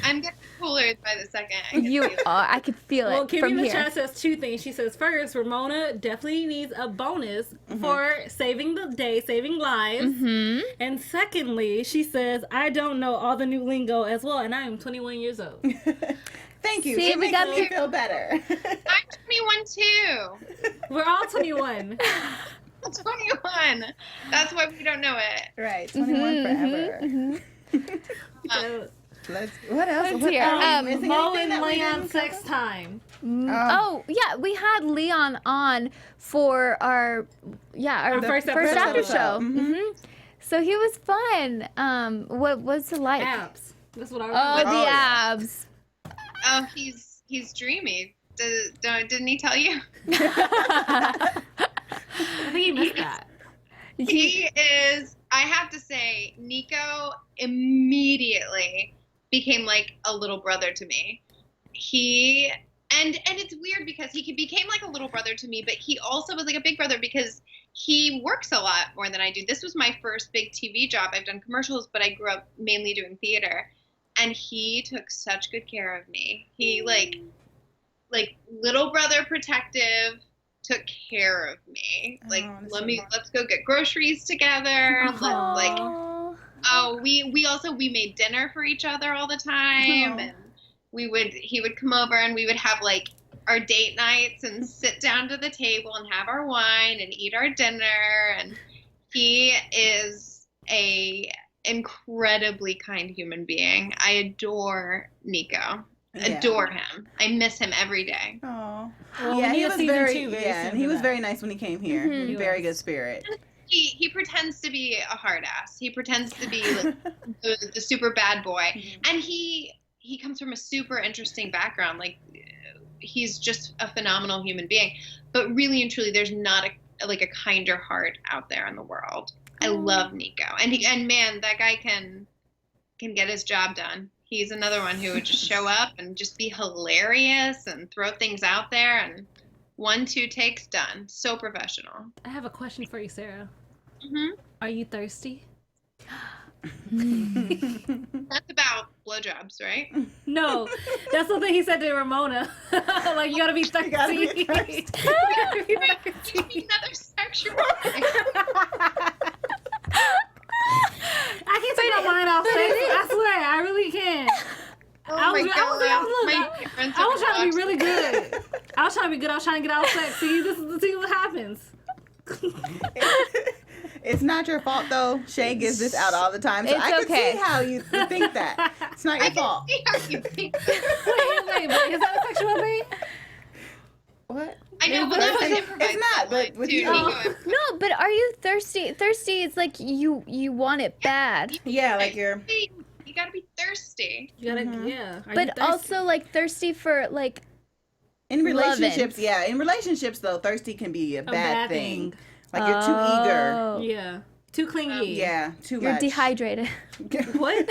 I'm getting cooler by the second. I can You feel it. are. I could feel Well, it Kibby from in the here. chat says two things. She says, first, Ramona definitely needs a bonus for saving the day, saving lives. Mm-hmm. And secondly, she says, I don't know all the new lingo as well, and I am 21 years old. Thank you. See, It we makes got me the- feel better. I'm 21 too. We're all 21. I'm 21. That's why we don't know it. Right, 21 forever. What else? Let's What hear. else? Missing Mo anything and that we Leon didn't sex cover? time. Oh yeah, we had Leon on for our first first after episode. show. Mhm. So he was fun. What was it like? Abs. That's what I Oh, remember. the Oh, yeah. abs. Oh, he's dreamy. Didn't he tell you? I think you missed that. He is. I have to say, Nico immediately became like a little brother to me. And it's weird because he became like a little brother to me, but he also was like a big brother because he works a lot more than I do. This was my first big TV job. I've done commercials, but I grew up mainly doing theater, and he took such good care of me. He like little brother protective, took care of me. Like, that's let's go get groceries together. Like, oh, we made dinner for each other all the time, and he would come over and we would have like our date nights and sit down to the table and have our wine and eat our dinner. And he is a incredibly kind human being. I adore Nico. Yeah. Adore him. I miss him every day. Oh, Well, yeah, we he need a was season very, two very yeah, soon and he for was that. very nice when he came here. He Very was. good spirit. He pretends to be a hard ass. He pretends to be like the super bad boy, and he comes from a super interesting background. Like, he's just a phenomenal human being. But really and truly, there's not a kinder heart out there in the world. I love Nico, and man, that guy can get his job done. He's another one who would just show up and just be hilarious and throw things out there, and 1-2 takes done. So professional. I have a question for you, Sarah. Hmm. Are you thirsty? That's about blowjobs, right? No, that's something he said to Ramona. Like, you gotta be thirsty. gotta be thirsty. You gotta be thirsty. Another sexual. I can't take my mind off sex. I swear, I really can't. Oh I was my God. I was trying to be really good. I was trying to be good. I was trying to get out of sex. See what happens. It's not your fault though. Shay gives this out all the time, so It's I can okay. see how you think that. It's not your fault. See how you think. Wait, but is that a sexual thing? What? I know, but that was improvised. It's not, but one, with too. you. Nico, No, but are you thirsty? Thirsty is like you want it bad. Yeah, like you're. you gotta be thirsty. You gotta, yeah. Are you But thirsty? also like thirsty for like In relationships, Loving. yeah. In relationships, though, thirsty can be a bad bad thing. thing. Like you're too eager. Oh. Yeah. Too clingy. Yeah, too You're much. dehydrated. What?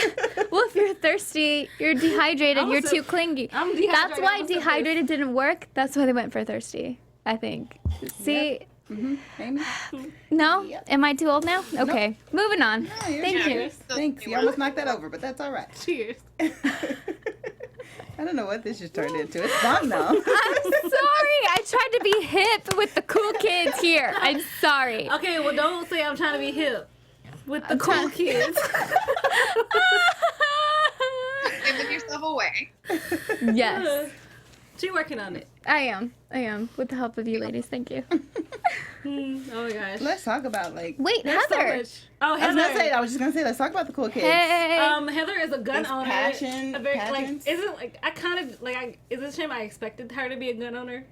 Well, if you're thirsty, you're dehydrated. I'm You're so- too clingy. I'm dehydrated. That's why I'm so dehydrated didn't work. That's why they went for thirsty. I think. See, Amy? no? Yep. Am I too old now? Okay, moving on. No, you're Thank fine. you. Thanks. You almost knocked that over, but that's all right. Cheers. I don't know what this just turned into. It's fun though. I'm sorry. I tried to be hip with the cool kids here. I'm sorry. Okay, well, don't say I'm trying to be hip with the I'm cool trying- kids. Giving yourself myself away. Yes. She's working on it. I am. With the help of you ladies. Thank you. Oh my gosh. Let's talk about like. Wait, There's so Heather. much. Oh, I was just gonna say, let's talk about the cool kids. Hey. Heather is a gun Is owner. passion- A very, passions? like, isn't like I kind of like is it a shame I expected her to be a gun owner?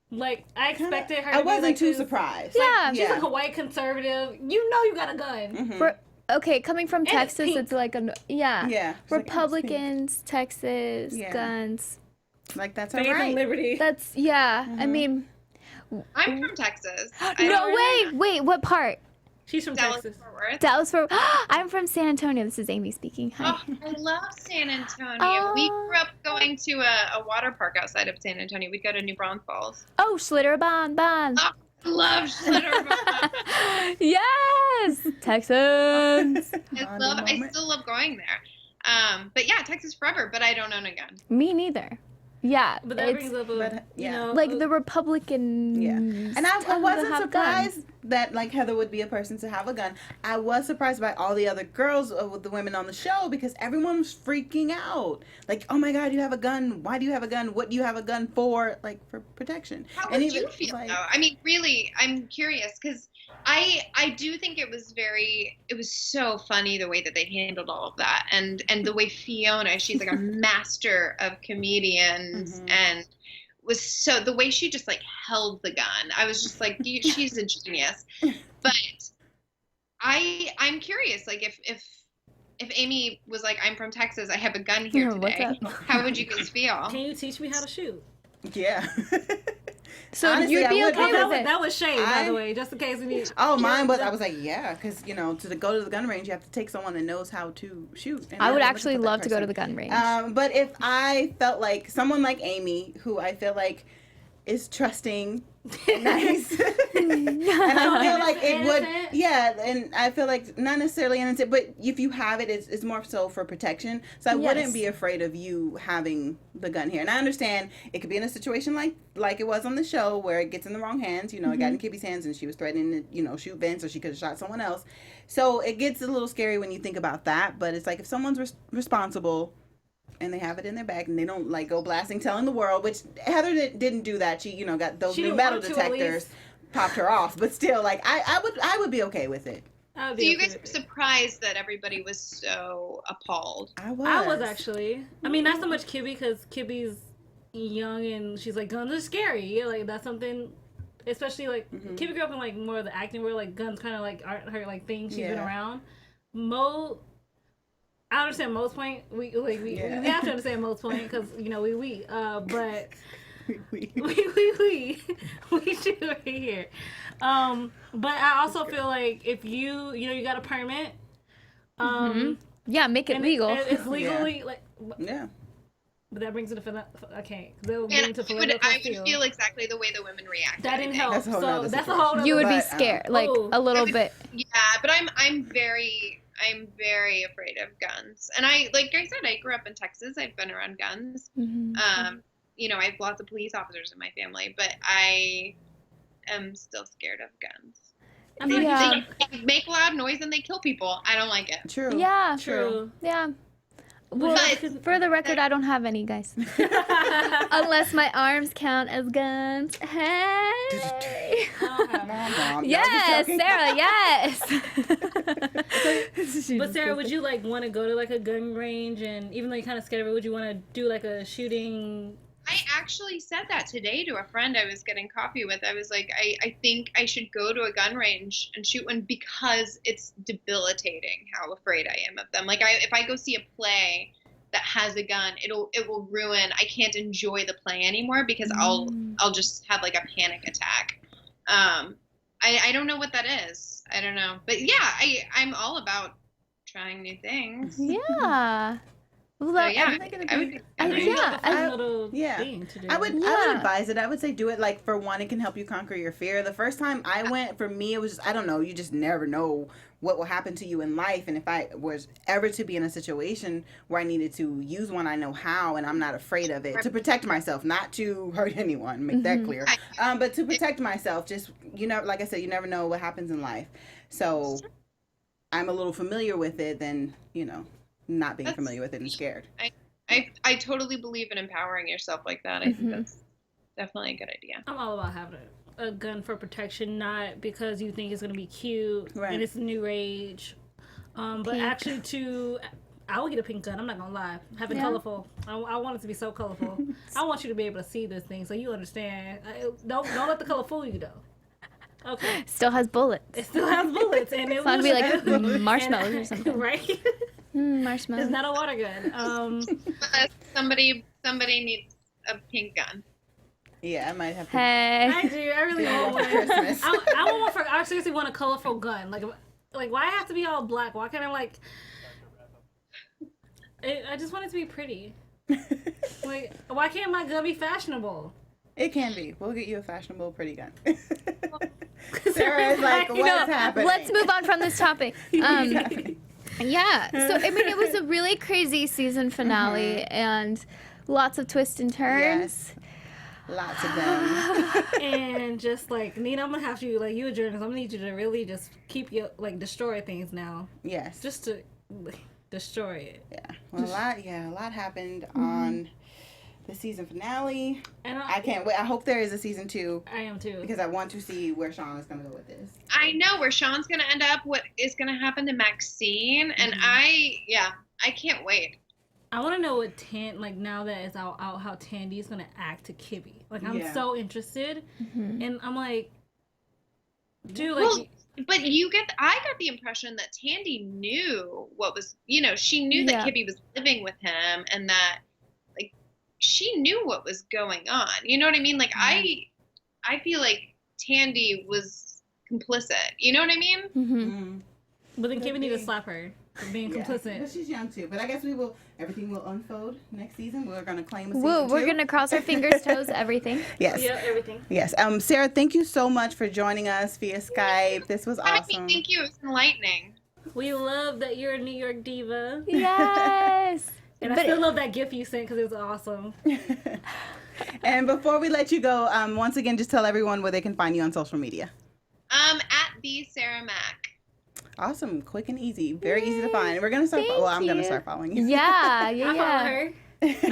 Like I expected her. To I wasn't be, like, too this- surprised. Yeah. She's like a white conservative. You know you got a gun. Mm-hmm. Okay, coming from it's Texas, pink. it's like a yeah. Yeah. She's like, oh, it's pink. Republicans, Texas, Yeah. guns. Like that's Faith alright. and liberty. That's yeah. I mean, I'm from Texas. no wait, what part? She's from Dallas Texas. Fort Worth. Dallas for I'm from San Antonio. This is Amy speaking. Hi. Oh, I love San Antonio. We Oh. grew up going to a water park outside of San Antonio. We'd go to New Braunfels. Oh, Schlitterbahn. Oh, I love Schlitterbahn. Yes, Texans. I still love going there. But yeah, Texas forever. But I don't own a gun. Me neither. Yeah, But that it's brings up a but, you yeah. know like the Republicans. Yeah. And I tend to wasn't have surprised guns. that like Heather would be a person to have a gun. I was surprised by all the other girls with the women on the show because everyone was freaking out. Like, oh my God, you have a gun. Why do you have a gun? What do you have a gun for? Like for protection. How And would even, you feel like- though? I mean, really, I'm curious because I do think it was so funny the way that they handled all of that and the way Fiona, she's like a master of comedians and was so the way she just like held the gun. I was just like, she's a genius. But I'm curious, like if Amy was like, I'm from Texas, I have a gun here What's today. up? How would you guys feel? can you teach me how to shoot? Yeah. So Honestly, you'd I be would okay be. that with was it. that was Chae, by I- the way, just in case we need. Oh, mine was. I was like, yeah, because to go to the gun range, you have to take someone that knows how to shoot. And I would never actually put that love to go to person. the gun range. But if I felt like someone like Amy, who I feel like is trusting and nice, and I feel like it would, Innocent? yeah, and I feel like not necessarily innocent, but if you have it, it's more so for protection. So I Yes. wouldn't be afraid of you having the gun here. And I understand it could be in a situation like it was on the show where it gets in the wrong hands. It got in Kibby's hands and she was threatening to, shoot Vince, or she could have shot someone else. So it gets a little scary when you think about that. But it's like if someone's responsible and they have it in their bag and they don't like go blasting telling the world, which Heather didn't do that. She got those She new didn't metal want to, at detectors least. popped her off, but still, like I would be okay with it. I would So be you okay guys with were it. surprised that everybody was so appalled. I was. I was actually. I mean, not so much Kibby because Kibby's young and she's like, guns are scary. Like that's something, especially like Kibby grew up in like more of the acting world. Like guns kind of like aren't her like thing. She's been Yeah. around. I understand Mo's point. We Yeah. have to understand Mo's point because but we. we do right here. But I also feel like if you got a permit, yeah, make it and legal. it's legally like. Yeah. But that brings it to I can't. They'll get And into I political would field. feel exactly the way the women reacted. That I didn't think. help. That's a whole So nother that's a situation. whole. You would be But, scared, like oh, a little bit. Yeah, but I'm very afraid of guns. And like I said, I grew up in Texas. I've been around guns. Mhm. I have lots of police officers in my family, but I am still scared of guns. I mean, Yeah. They make loud noise and they kill people. I don't like it. True. Yeah, True. yeah. Well, But- for the record, I don't have any, guys. Unless my arms count as guns. Hey. Mom, Yes, Sarah, yes. But Sarah, would you like want to go to like a gun range, and even though you're kind of scared of it, would you want to do like a shooting? I actually said that today to a friend I was getting coffee with. I was like, I think I should go to a gun range and shoot one because it's debilitating how afraid I am of them. Like if I go see a play that has a gun, it will ruin. I can't enjoy the play anymore because I'll just have like a panic attack. I don't know what that is. I don't know. But yeah, I'm all about trying new things. Yeah. Well, So yeah, I would. yeah, A fun little yeah. thing to do. I would Yeah. advise it. I would say do it like for one, it can help you conquer your fear. The first time I went, for me, it was just, I don't know, you just never know what will happen to you in life. And if I was ever to be in a situation where I needed to use one, I know how, and I'm not afraid of it to protect myself, not to hurt anyone. Make that clear. But to protect myself, just like I said, you never know what happens in life. So I'm a little familiar with it than not being familiar with it and scared. I I totally believe in empowering yourself like that. I think that's definitely a good idea. I'm all about having a gun for protection, not because you think it's gonna be cute and it's new age, but actually I will get a pink gun. I'm not gonna lie. Have it colorful. I want it to be so colorful. I want you to be able to see this thing so you understand. Don't let the color fool you though. Okay. Still has bullets. It still has bullets, and It's gonna be like marshmallows or something. Right? Marshmallows. It's not a water gun. Somebody needs a pink gun. Yeah, I might have to. Hey. I do. I really want one. Christmas. I want one for. I seriously want a colorful gun. Like why have to be all black? Why can't I like? I just want it to be pretty. Like, why can't my gun be fashionable? It can be. We'll get you a fashionable, pretty gun. Sarah is like, what's happening? Let's move on from this topic. Happening? Yeah. So, I mean, it was a really crazy season finale and lots of twists and turns. Yes. Lots of them. And just like, Nina, I'm gonna have to, like, you a journalist, I'm gonna need you to really just keep your, like, destroy things now. Yes. Just to destroy it. Yeah. Well, a lot happened on the season finale. And I can't wait. I hope there is a season 2. I am too. Because I want to see where Sean is going to go with this. I know where Sean's going to end up, what is going to happen to Maxine, and I can't wait. I want to know what now that it's out how Tandy's going to act to Kibby. Like, I'm so interested. And I'm like, dude, like... Well, but I got the impression that Tandy knew what was, she knew that Kibby was living with him and that, like, she knew what was going on. You know what I mean? Like, I feel like Tandy was complicit. You know what I mean? But then Kibby need to slap her for being complicit. But she's young too. But I guess everything will unfold next season. We're going to claim a season We're 2. going to cross our fingers, toes, everything. Yes. Yeah, everything. Yes. Sarah, thank you so much for joining us via Skype. This was awesome. Thank you. It was enlightening. We love that you're a New York diva. Yes. And I still love that gift you sent because it was awesome. And before we let you go, once again, just tell everyone where they can find you on social media. At the Sarah Mack. Awesome, quick and easy, very easy to find. We're gonna start. I'm gonna start following you. Yeah. I follow her.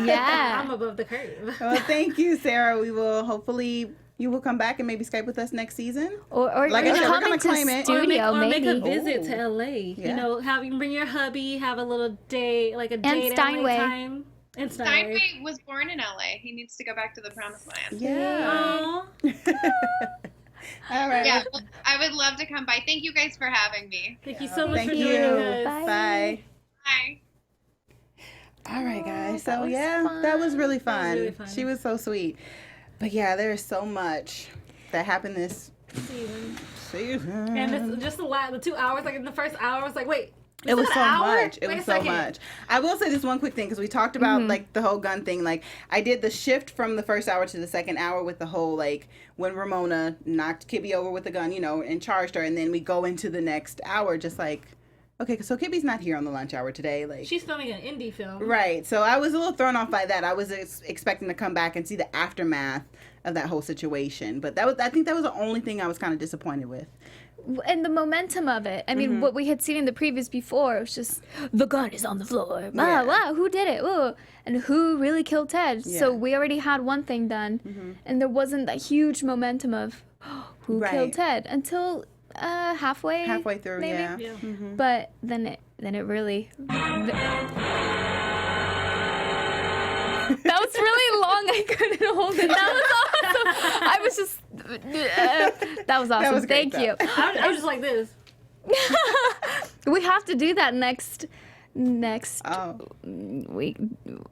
Yeah. I'm above the curve. Well, thank you, Sarah. We will hopefully you will come back and maybe Skype with us next season. Or like I said, we're come gonna into claim it. studio, or make maybe. a visit to LA. Yeah. You know, you can bring your hubby, have a little date, like a date Steinway. LA time. And Steinway was born in LA. He needs to go back to the promised land. Yeah. All right. Yeah, well, I would love to come by. Thank you guys for having me. Thank you so much Thank for you. joining us. Bye. Bye. All right, guys. that So was that was really fun. really fun. She was so sweet. But yeah, there's so much that happened this season. And it's just the 2 hours, like in the first hour, I was like, wait. It was an so hour? much. It Wait was a so second. much. I will say this one quick thing because we talked about like the whole gun thing. Like I did the shift from the first hour to the second hour with the whole like when Ramona knocked Kibby over with the gun, and charged her, and then we go into the next hour just like, okay, so Kibby's not here on the lunch hour today. Like She's filming an indie film. right. So I was a little thrown off by that. I was expecting to come back and see the aftermath of that whole situation, but I think that was the only thing I was kind of disappointed with. And the momentum of it. I mean, what we had seen in the previews before, it was just, the gun is on the floor. Wow, wow, who did it? Ooh. And who really killed Ted? Yeah. So we already had one thing done. And there wasn't that huge momentum of who killed Ted until halfway through, maybe. Yeah. But then it really... That was really long. I couldn't hold it. That was awesome. I was just... that was awesome. That was great, Thank you. I was just like this. We have to do that next week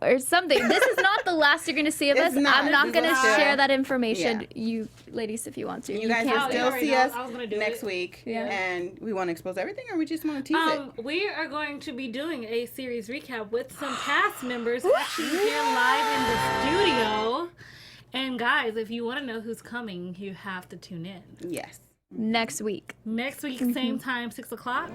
or something. This is not the last you're going to see of It's us. not. I'm not This going to is not. share that information. Yeah. You ladies, if you want to. You guys can't. will still already see know us I was gonna do next it. week, Yeah. and we want to expose everything, or we just want to tease it. We are going to be doing a series recap with some cast members actually here live in the studio. And guys, if you want to know who's coming, you have to tune in. Yes. Next week. Next week, same time, 6 o'clock.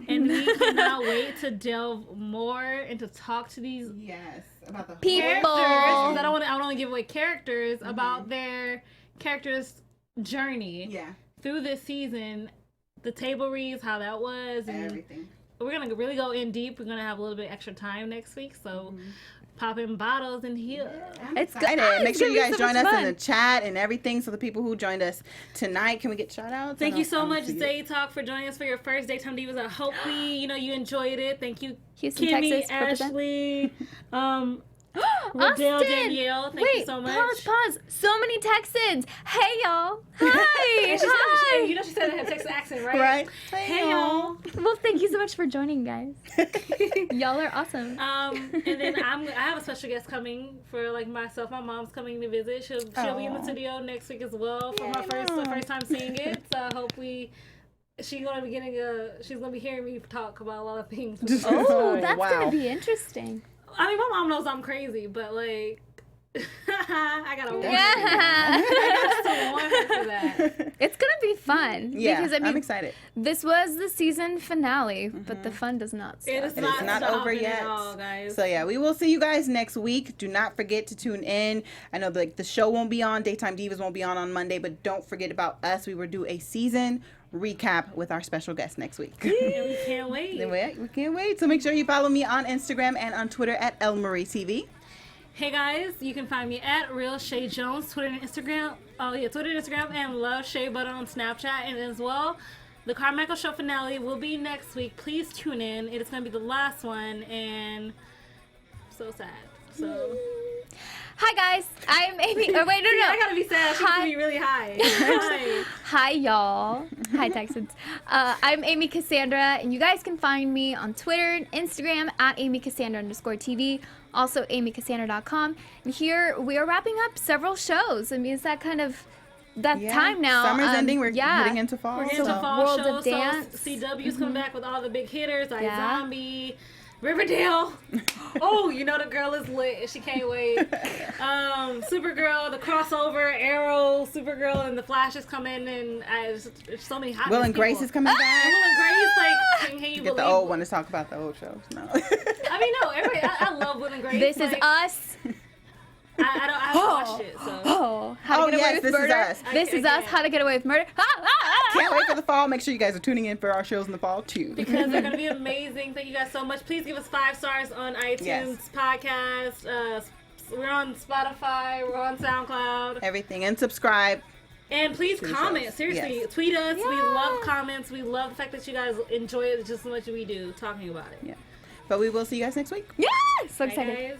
And we cannot wait to delve more and to talk to these Yes. About the People. characters. I don't want to give away characters about their characters' journey Yeah. through this season. The table reads, how that was, and Everything. we're gonna really go in deep. We're gonna have a little bit extra time next week, so pop in bottles in here. It's good. Excited. Make sure you guys join us fun. in the chat and everything. So the people who joined us tonight, can we get shout outs? Thank you so much, Day Talk, for joining us for your first Daytime Divas. I hope you enjoyed it. Thank you, Houston, Kimmy, Texas, represent. Ashley, Rodell, Austin! Danielle. Thank you so much. Pause. So many Texans. Hey, y'all. Hi. And she Hi. said, she said it had a Texas accent, right? Right. Hey, y'all. Well, thank you so much for joining, guys. Y'all are awesome. And then I have a special guest coming for like myself. My mom's coming to visit. She'll be in the studio next week as well for my first time seeing it. So I hope she's gonna be hearing me talk about a lot of things. Oh, that's wow. gonna be interesting. I mean, my mom knows I'm crazy, but like, I gotta warn her. Yeah. I gotta warn her for that. It's gonna be fun. Yeah, because, I mean, I'm excited. this was the season finale, but the fun does not stop. It is It is not over stopping yet. at all, guys. So yeah, we will see you guys next week. Do not forget to tune in. I know the show won't be on, Daytime Divas won't be on Monday, but don't forget about us. We will do a season recap with our special guest next week. And we can't wait. We can't wait. So make sure you follow me on Instagram and on Twitter at @LMarieTV. Hey guys, you can find me at Real Chae Jones, Twitter and Instagram. Oh yeah, Twitter and Instagram, and Love Chae Butter on Snapchat. And as well, the Carmichael Show finale will be next week. Please tune in. It is going to be the last one, and I'm so sad. So. Hi, guys. I'm Amy. Oh, wait, no. I gotta be sad. She's gonna be really high. Hi. Hi, y'all. Hi, Texans. I'm Amy Cassandra, and you guys can find me on Twitter and Instagram at AmyCassandra_TV, also AmyCassandra.com. And here we are wrapping up several shows. I mean, it's that kind of time now. Summer's ending. We're heading into fall. We're getting into so- fall World shows. of Dance. So CW's coming back with all the big hitters like Yeah. Zombie, Riverdale. Oh, you know the girl is lit. She can't wait. Supergirl, the crossover, Arrow, Supergirl, and the Flash is coming, and there's so many hot. Will and Grace is coming back. Will and Grace, like, can you Get believe? the old one to talk about the old shows. No. I mean, no, everybody. I love Will and Grace. This is like, us. I haven't watched it, so. Oh, How to Oh, Get Away yes, with This Is Murder. Us. This is us. How to Get Away with Murder. Can't wait for the fall. Make sure you guys are tuning in for our shows in the fall too. Because they're going to be amazing. Thank you guys so much. Please give us 5 stars on iTunes Yes. podcast. We're on Spotify. We're on SoundCloud. Everything, and subscribe. And please To the comment. shows. Seriously, Yes. tweet us. We Yeah. love comments. We love the fact that you guys enjoy it just as much as we do talking about it. Yeah. But we will see you guys next week. Yeah, so Bye, excited. guys.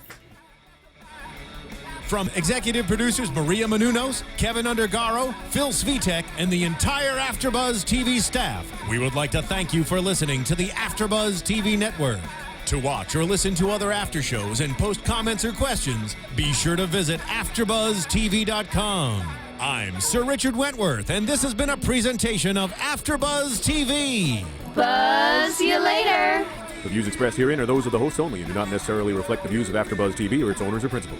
From executive producers Maria Menounos, Kevin Undergaro, Phil Svitek, and the entire AfterBuzz TV staff, we would like to thank you for listening to the AfterBuzz TV network. To watch or listen to other after shows and post comments or questions, be sure to visit AfterBuzzTV.com. I'm Sir Richard Wentworth, and this has been a presentation of AfterBuzz TV. Buzz you later. The views expressed herein are those of the hosts only and do not necessarily reflect the views of AfterBuzz TV or its owners or principals.